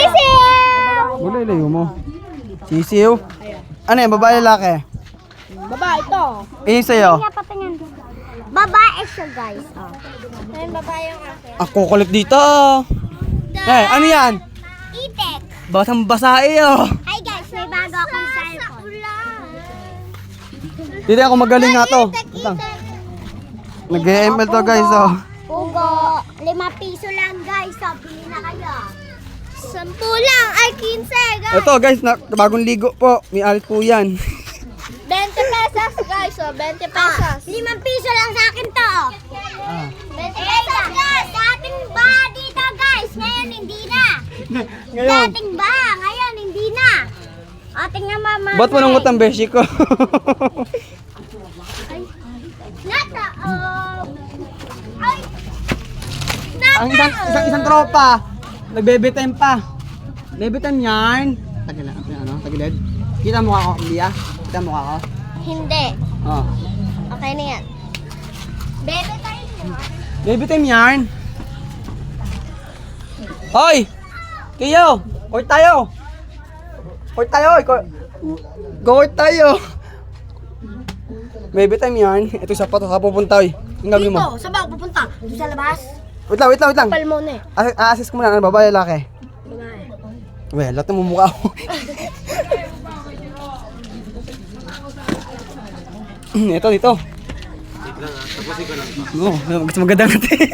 Sisiw! Wala ilayo mo. Sisiw? Ano yan? Babae lalaki? Babae ito. Eh sa'yo? Babae siya guys. Ayun, babae yung akin. Ako kulit dito. Ano yan? Itek. Basang basae oh. Hi guys, may bago akong cellphone. Dito ako magaling nga to. Nag-ML to guys oh. Pugo, 5 piso lang guys. Bili na kayo. 10 lang, ay 15 guys. Ito guys, bagong ligo po. May alit po yan. 20 pesos guys, 20 pesos. 5 piso lang sa akin to. 20 pesos guys, dating ba dito guys, ngayon hindi na. Ngayon. Dating ba, ngayon hindi na. O, tingnan mama. Ba't mo nang utang beshi ko? Nata, ay, nata. Ang isang tropa. Nagbe-betime pa. Bebe-time yan. Tagilid. Tagilid. Kita mo ako, Lia? Kita mo ako? Hindi. Oh. Okay na yan. Bebe tayo mo. Bebe-time yan. Hoy! Kiyo! Court tayo! Court tayo! Court tayo! Bebe-time yan. Ito sa pato. Saan pupunta, oy? Ang gagawin mo? Dito, saan ba ako pupunta? Dito sa labas? Wait lang. Pal mo na eh. Assist ko muna. Ano, babae, lalaki? Babae. Well, lahat ng mumukha ko. Dito. No, gusto maganda natin.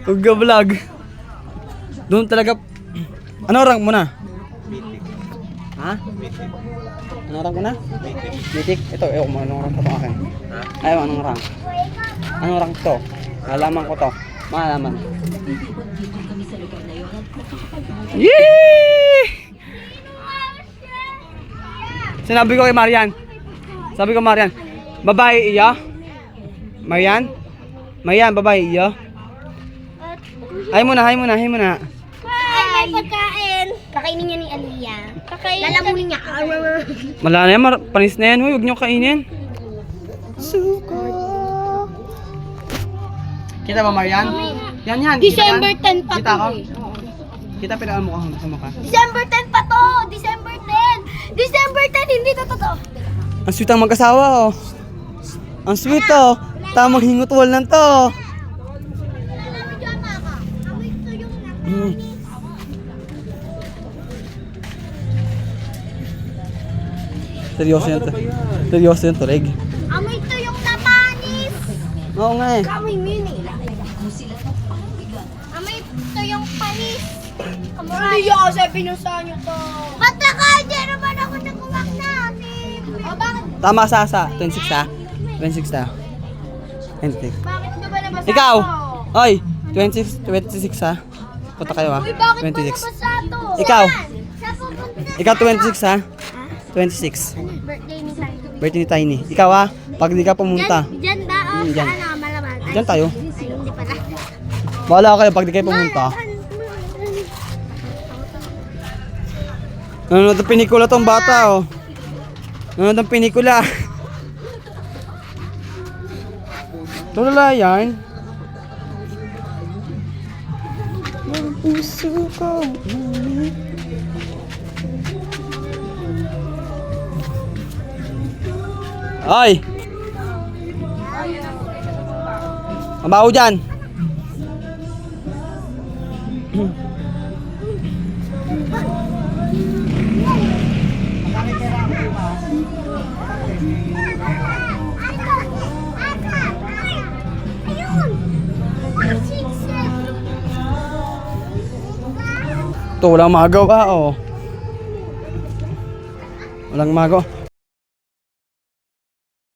Huwag ka vlog. Doon talaga. Ano rank mo na? Ha? Ano rank mo na? Mythic. Ito, anong rank ko to akin? Ayaw, anong rank? Anong rank to? Malalaman ko to. Malalaman. Yee! Sinabi ko kay Marian. Babae iya? Marian, babae iya? Hay mo na. Ay, may pagkain. Kakainin niya ni Aliyah. Lalamunin niya. Wala na yan, panis na yan. Huwag niyo kainin. Suko. Kita ba, Marian? Yan. December 10 pa Kita to ko? eh. Kita pinaan mo sa mukha. December 10 pa to! December 10! December 10, hindi to totoo. Ang sweet ang mag-asawa, oh. Ang sweet, oh. Tamang hingutwal lang to. Seryoso yan, tulig. Amoy to yung napanis. Oo nga eh. Amoy mini. Amoy to yung panis. Hindi ako sa pinusa nyo to. Ba't di naman ako nakuwak na? O bakit? Tama sa 26 ha? 26 ha? 26. Bakit ka ba nabasa Ikaw! to? Oy! 26 ha? Punta kayo ha? Uy, bakit ba 26. nabasa to? Ikaw! Saan pupunta? Ikaw 26 ha? 26. Birthday ni Tiny. Birthday ni Tiny. Ikaw ha? Pag di ka pumunta. Diyan ba? O Dyan. sa ano, malaman? Ay, Diyan tayo. Ay, hindi pala. Bahala kayo pag di kayo pumunta. Nanonood ng pelikula tong bata oh. Nanonood ng pelikula. Tulala yan. Puso ko. Ay! Mabaho dyan. Ito, walang magawa oh. Walang magawa.